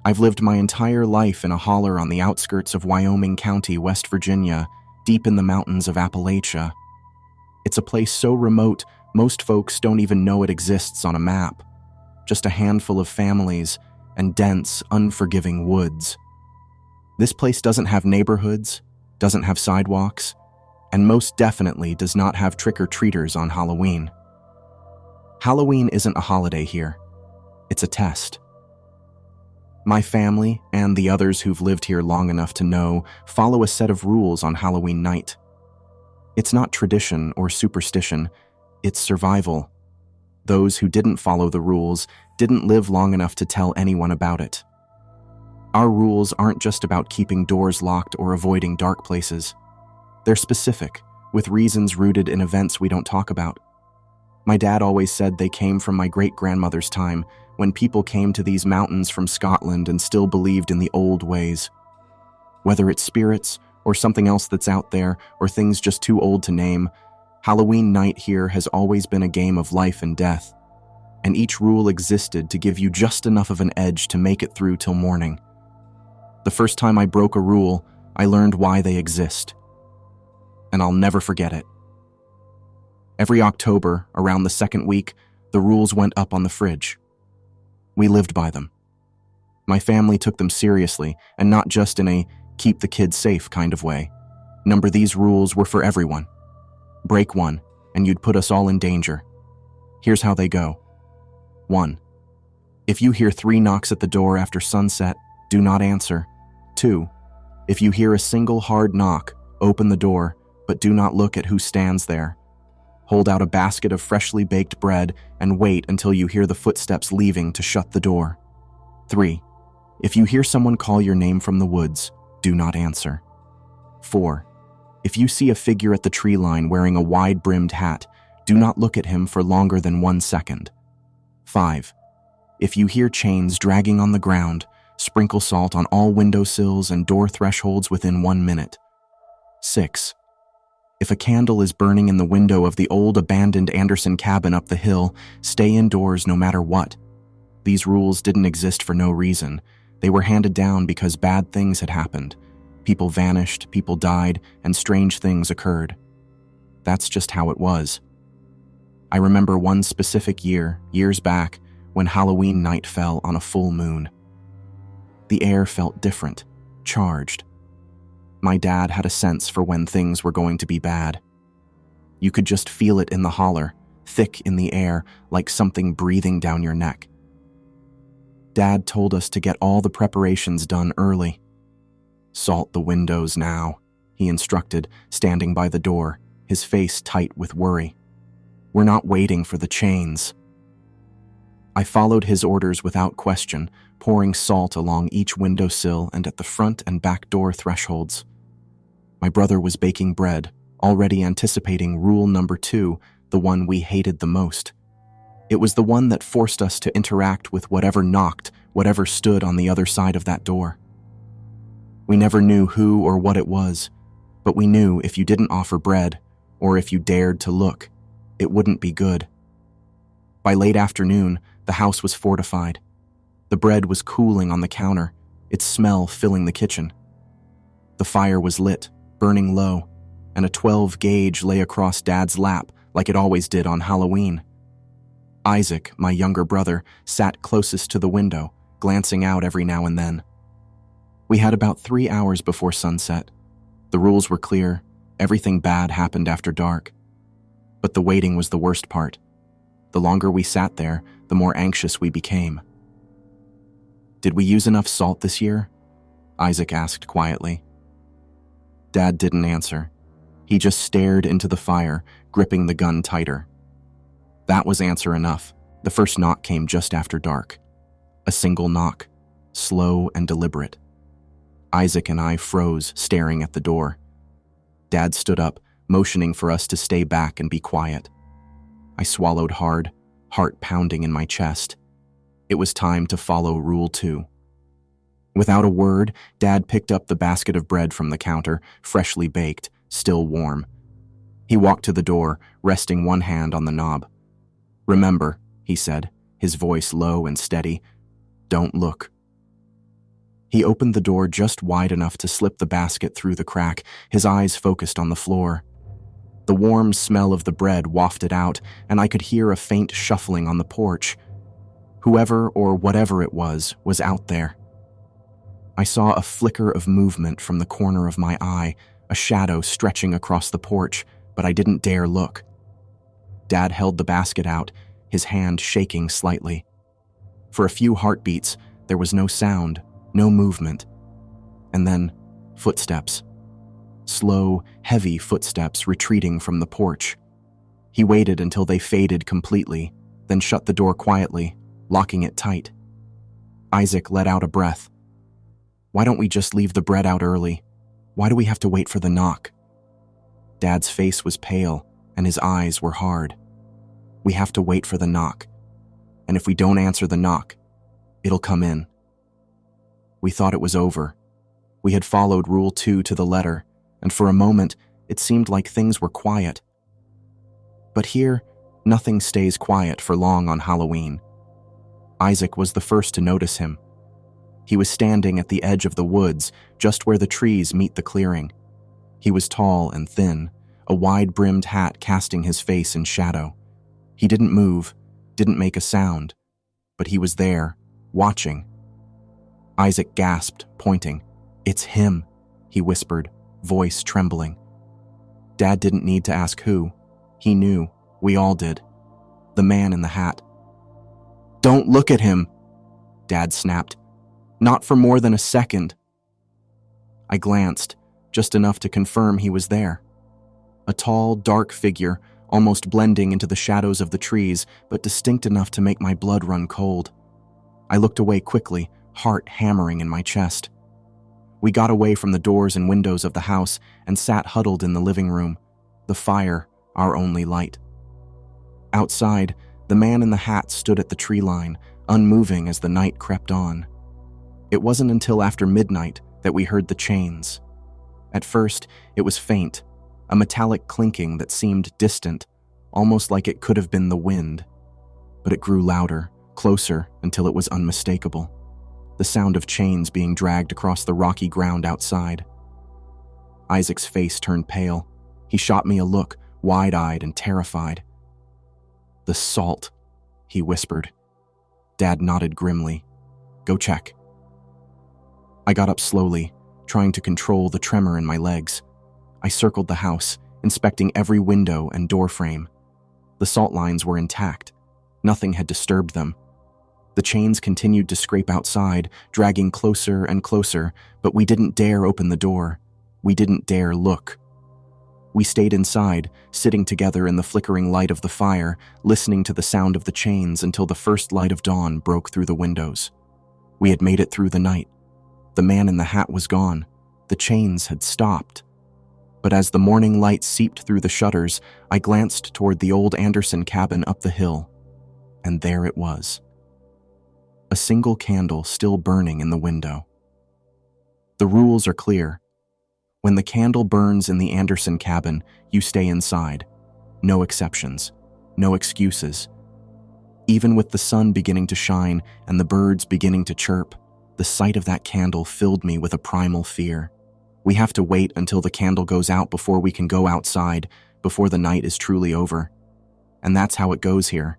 I've lived my entire life in a holler on the outskirts of Wyoming County, West Virginia, deep in the mountains of Appalachia. It's a place so remote, most folks don't even know it exists on a map. Just a handful of families and dense, unforgiving woods. This place doesn't have neighborhoods, doesn't have sidewalks, and most definitely does not have trick-or-treaters on Halloween. Halloween isn't a holiday here. It's a test. My family, and the others who've lived here long enough to know, follow a set of rules on Halloween night. It's not tradition or superstition, it's survival. Those who didn't follow the rules didn't live long enough to tell anyone about it. Our rules aren't just about keeping doors locked or avoiding dark places. They're specific, with reasons rooted in events we don't talk about. My dad always said they came from my great-grandmother's time, when people came to these mountains from Scotland and still believed in the old ways. Whether it's spirits, or something else that's out there, or things just too old to name, Halloween night here has always been a game of life and death, and each rule existed to give you just enough of an edge to make it through till morning. The first time I broke a rule, I learned why they exist, and I'll never forget it. Every October, around the second week, the rules went up on the fridge. We lived by them. My family took them seriously, and not just in a keep the kids safe kind of way. These rules were for everyone. Break one, and you'd put us all in danger. Here's how they go. 1. If you hear 3 knocks at the door after sunset, do not answer. 2. If you hear a single hard knock, open the door, but do not look at who stands there. Hold out a basket of freshly baked bread and wait until you hear the footsteps leaving to shut the door. 3. If you hear someone call your name from the woods, do not answer. 4. If you see a figure at the tree line wearing a wide-brimmed hat, do not look at him for longer than 1 second. 5. If you hear chains dragging on the ground, sprinkle salt on all windowsills and door thresholds within 1 minute. 6. If a candle is burning in the window of the old abandoned Anderson cabin up the hill, stay indoors no matter what. These rules didn't exist for no reason. They were handed down because bad things had happened. People vanished, people died, and strange things occurred. That's just how it was. I remember one specific year, years back, when Halloween night fell on a full moon. The air felt different, charged. My dad had a sense for when things were going to be bad. You could just feel it in the holler, thick in the air, like something breathing down your neck. Dad told us to get all the preparations done early. Salt the windows now, he instructed, standing by the door, his face tight with worry. We're not waiting for the chains. I followed his orders without question, pouring salt along each windowsill and at the front and back door thresholds. My brother was baking bread, already anticipating rule number 2, the one we hated the most. It was the one that forced us to interact with whatever knocked, whatever stood on the other side of that door. We never knew who or what it was, but we knew if you didn't offer bread, or if you dared to look, it wouldn't be good. By late afternoon, the house was fortified. The bread was cooling on the counter, its smell filling the kitchen. The fire was lit, burning low, and a 12-gauge lay across Dad's lap like it always did on Halloween. Isaac, my younger brother, sat closest to the window, glancing out every now and then. We had about 3 hours before sunset. The rules were clear. Everything bad happened after dark. But the waiting was the worst part. The longer we sat there, the more anxious we became. Did we use enough salt this year? Isaac asked quietly. Dad didn't answer. He just stared into the fire, gripping the gun tighter. That was answer enough. The first knock came just after dark. A single knock, slow and deliberate. Isaac and I froze, staring at the door. Dad stood up, motioning for us to stay back and be quiet. I swallowed hard, heart pounding in my chest. It was time to follow Rule 2. Without a word, Dad picked up the basket of bread from the counter, freshly baked, still warm. He walked to the door, resting one hand on the knob. "Remember," he said, his voice low and steady, "don't look." He opened the door just wide enough to slip the basket through the crack, his eyes focused on the floor. The warm smell of the bread wafted out, and I could hear a faint shuffling on the porch. Whoever or whatever it was out there. I saw a flicker of movement from the corner of my eye, a shadow stretching across the porch, but I didn't dare look. Dad held the basket out, his hand shaking slightly. For a few heartbeats, there was no sound, no movement. And then, footsteps. Slow, heavy footsteps retreating from the porch. He waited until they faded completely, then shut the door quietly, locking it tight. Isaac let out a breath. Why don't we just leave the bread out early? Why do we have to wait for the knock? Dad's face was pale, and his eyes were hard. We have to wait for the knock. And if we don't answer the knock, it'll come in. We thought it was over. We had followed Rule 2 to the letter, and for a moment, it seemed like things were quiet. But here, nothing stays quiet for long on Halloween. Isaac was the first to notice him. He was standing at the edge of the woods, just where the trees meet the clearing. He was tall and thin, a wide-brimmed hat casting his face in shadow. He didn't move, didn't make a sound, but he was there, watching. Isaac gasped, pointing. "It's him," he whispered, voice trembling. Dad didn't need to ask who. He knew. We all did. The man in the hat. "Don't look at him," Dad snapped. "Not for more than a second." I glanced, just enough to confirm he was there. A tall, dark figure, almost blending into the shadows of the trees, but distinct enough to make my blood run cold. I looked away quickly, heart hammering in my chest. We got away from the doors and windows of the house and sat huddled in the living room, the fire our only light. Outside, the man in the hat stood at the tree line, unmoving as the night crept on. It wasn't until after midnight that we heard the chains. At first, it was faint, a metallic clinking that seemed distant, almost like it could have been the wind. But it grew louder, closer, until it was unmistakable. The sound of chains being dragged across the rocky ground outside. Isaac's face turned pale. He shot me a look, wide-eyed and terrified. "The salt," he whispered. Dad nodded grimly. "Go check." I got up slowly, trying to control the tremor in my legs. I circled the house, inspecting every window and door frame. The salt lines were intact. Nothing had disturbed them. The chains continued to scrape outside, dragging closer and closer, but we didn't dare open the door. We didn't dare look. We stayed inside, sitting together in the flickering light of the fire, listening to the sound of the chains until the first light of dawn broke through the windows. We had made it through the night. The man in the hat was gone. The chains had stopped. But as the morning light seeped through the shutters, I glanced toward the old Anderson cabin up the hill. And there it was. A single candle still burning in the window. The rules are clear. When the candle burns in the Anderson cabin, you stay inside. No exceptions. No excuses. Even with the sun beginning to shine and the birds beginning to chirp, the sight of that candle filled me with a primal fear. We have to wait until the candle goes out before we can go outside, before the night is truly over. And that's how it goes here.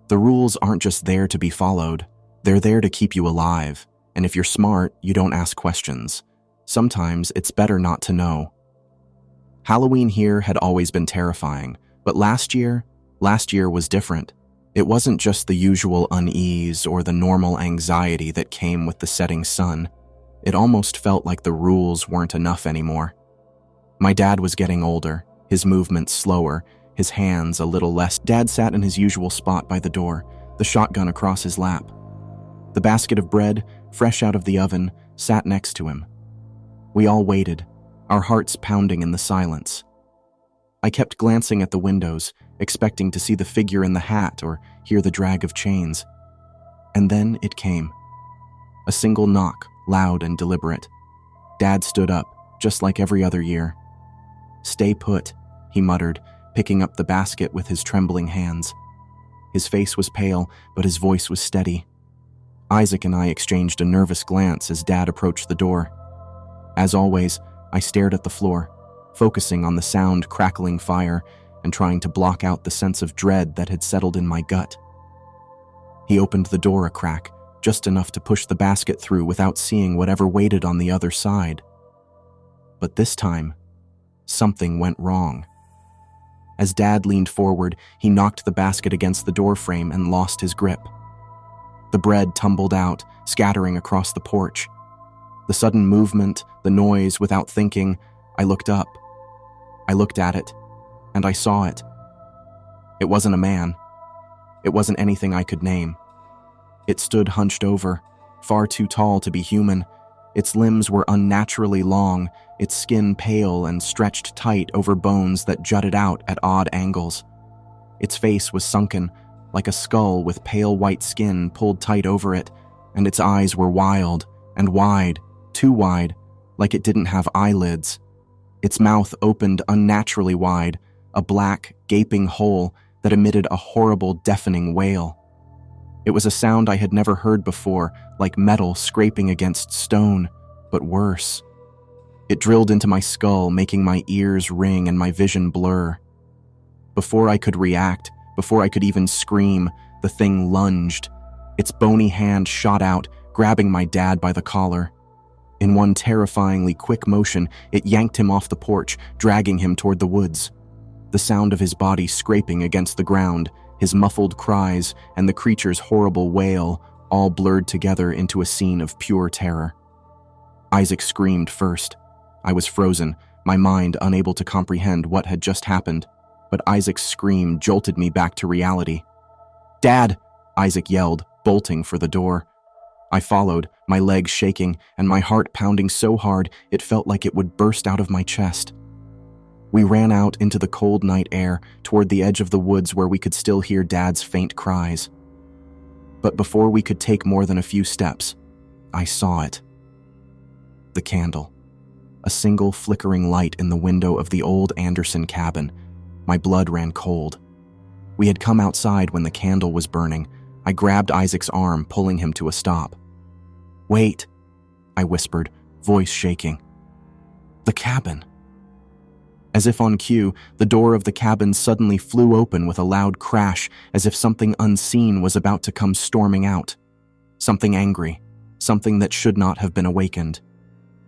The rules aren't just there to be followed. They're there to keep you alive. And if you're smart, you don't ask questions. Sometimes it's better not to know. Halloween here had always been terrifying, but last year was different. It wasn't just the usual unease or the normal anxiety that came with the setting sun. It almost felt like the rules weren't enough anymore. My dad was getting older, his movements slower, his hands a little less. Dad sat in his usual spot by the door, the shotgun across his lap. The basket of bread, fresh out of the oven, sat next to him. We all waited, our hearts pounding in the silence. I kept glancing at the windows, expecting to see the figure in the hat or hear the drag of chains. And then it came. A single knock, loud and deliberate. Dad stood up, just like every other year. "Stay put," he muttered, picking up the basket with his trembling hands. His face was pale, but his voice was steady. Isaac and I exchanged a nervous glance as Dad approached the door. As always, I stared at the floor, focusing on the sound crackling fire and trying to block out the sense of dread that had settled in my gut. He opened the door a crack, just enough to push the basket through without seeing whatever waited on the other side. But this time, something went wrong. As Dad leaned forward, he knocked the basket against the doorframe and lost his grip. The bread tumbled out, scattering across the porch. The sudden movement, the noise, without thinking, I looked up. I looked at it, and I saw it. It wasn't a man. It wasn't anything I could name. It stood hunched over, far too tall to be human. Its limbs were unnaturally long, its skin pale and stretched tight over bones that jutted out at odd angles. Its face was sunken, like a skull with pale white skin pulled tight over it, and its eyes were wild and wide, too wide, like it didn't have eyelids. Its mouth opened unnaturally wide, a black, gaping hole that emitted a horrible, deafening wail. It was a sound I had never heard before, like metal scraping against stone, but worse. It drilled into my skull, making my ears ring and my vision blur. Before I could react, before I could even scream, the thing lunged. Its bony hand shot out, grabbing my dad by the collar. In one terrifyingly quick motion, it yanked him off the porch, dragging him toward the woods. The sound of his body scraping against the ground, his muffled cries, and the creature's horrible wail all blurred together into a scene of pure terror. Isaac screamed first. I was frozen, my mind unable to comprehend what had just happened, but Isaac's scream jolted me back to reality. "Dad!" Isaac yelled, bolting for the door. I followed, my legs shaking and my heart pounding so hard it felt like it would burst out of my chest. We ran out into the cold night air toward the edge of the woods where we could still hear Dad's faint cries. But before we could take more than a few steps, I saw it. The candle. A single flickering light in the window of the old Anderson cabin. My blood ran cold. We had come outside when the candle was burning. I grabbed Isaac's arm, pulling him to a stop. "Wait," I whispered, voice shaking. "The cabin." As if on cue, the door of the cabin suddenly flew open with a loud crash, as if something unseen was about to come storming out. Something angry, something that should not have been awakened.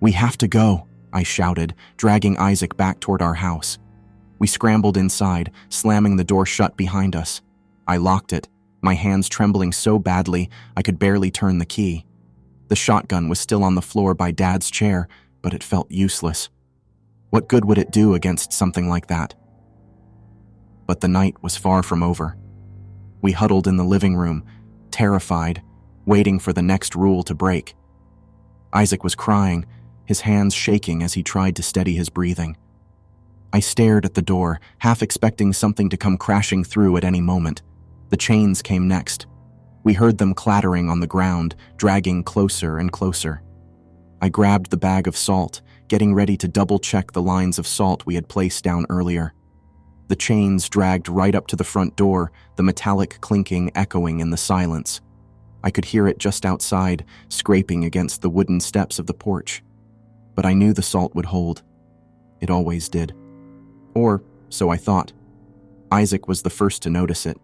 "We have to go," I shouted, dragging Isaac back toward our house. We scrambled inside, slamming the door shut behind us. I locked it, my hands trembling so badly I could barely turn the key. The shotgun was still on the floor by Dad's chair, but it felt useless. What good would it do against something like that? But the night was far from over. We huddled in the living room, terrified, waiting for the next rule to break. Isaac was crying, his hands shaking as he tried to steady his breathing. I stared at the door, half expecting something to come crashing through at any moment. The chains came next. We heard them clattering on the ground, dragging closer and closer. I grabbed the bag of salt, getting ready to double-check the lines of salt we had placed down earlier. The chains dragged right up to the front door, the metallic clinking echoing in the silence. I could hear it just outside, scraping against the wooden steps of the porch. But I knew the salt would hold. It always did. Or, so I thought. Isaac was the first to notice it.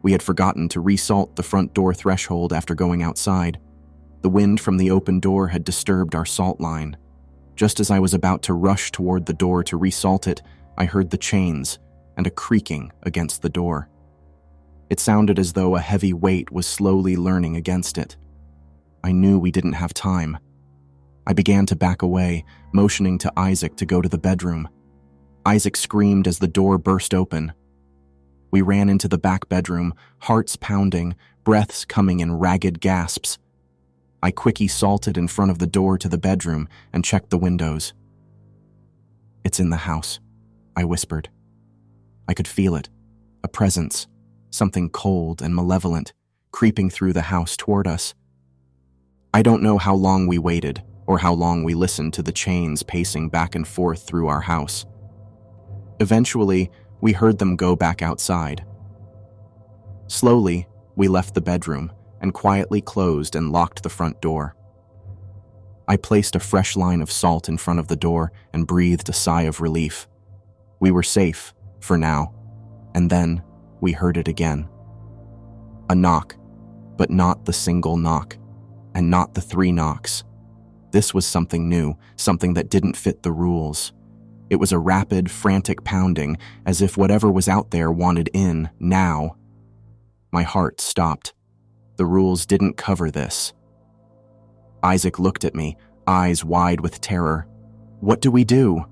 We had forgotten to resalt the front door threshold after going outside. The wind from the open door had disturbed our salt line. Just as I was about to rush toward the door to resalt it, I heard the chains and a creaking against the door. It sounded as though a heavy weight was slowly leaning against it. I knew we didn't have time. I began to back away, motioning to Isaac to go to the bedroom. Isaac screamed as the door burst open. We ran into the back bedroom, hearts pounding, breaths coming in ragged gasps. I quickly salted in front of the door to the bedroom and checked the windows. "It's in the house," I whispered. I could feel it, a presence, something cold and malevolent, creeping through the house toward us. I don't know how long we waited, or how long we listened to the chains pacing back and forth through our house. Eventually, we heard them go back outside. Slowly, we left the bedroom, and quietly closed and locked the front door. I placed a fresh line of salt in front of the door and breathed a sigh of relief. We were safe, for now, and then we heard it again. A knock, but not the single knock, and not the 3 knocks. This was something new, something that didn't fit the rules. It was a rapid, frantic pounding, as if whatever was out there wanted in, now. My heart stopped. The rules didn't cover this. Isaac looked at me, eyes wide with terror. What do we do?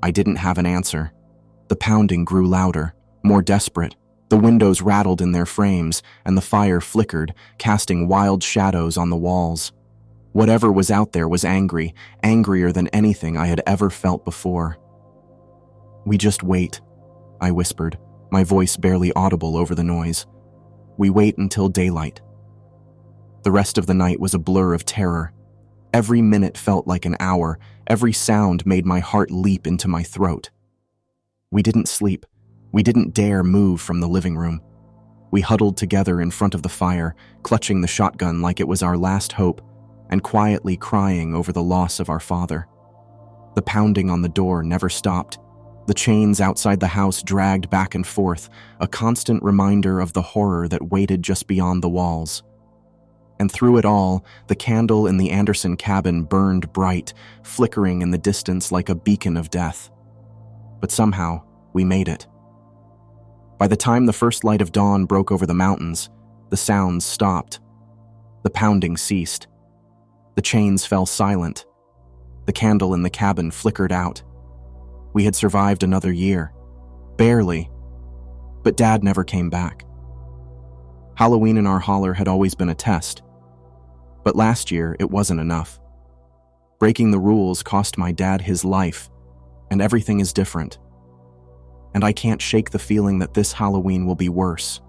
I didn't have an answer. The pounding grew louder, more desperate. The windows rattled in their frames, and the fire flickered, casting wild shadows on the walls. Whatever was out there was angry, angrier than anything I had ever felt before. We just wait, I whispered, my voice barely audible over the noise. We wait until daylight. The rest of the night was a blur of terror. Every minute felt like an hour. Every sound made my heart leap into my throat. We didn't sleep. We didn't dare move from the living room. We huddled together in front of the fire, clutching the shotgun like it was our last hope, and quietly crying over the loss of our father. The pounding on the door never stopped. The chains outside the house dragged back and forth, a constant reminder of the horror that waited just beyond the walls. And through it all, the candle in the Anderson cabin burned bright, flickering in the distance like a beacon of death. But somehow, we made it. By the time the first light of dawn broke over the mountains, the sounds stopped. The pounding ceased. The chains fell silent. The candle in the cabin flickered out. We had survived another year. Barely. But Dad never came back. Halloween in our holler had always been a test. But last year, it wasn't enough. Breaking the rules cost my dad his life, and everything is different. And I can't shake the feeling that this Halloween will be worse.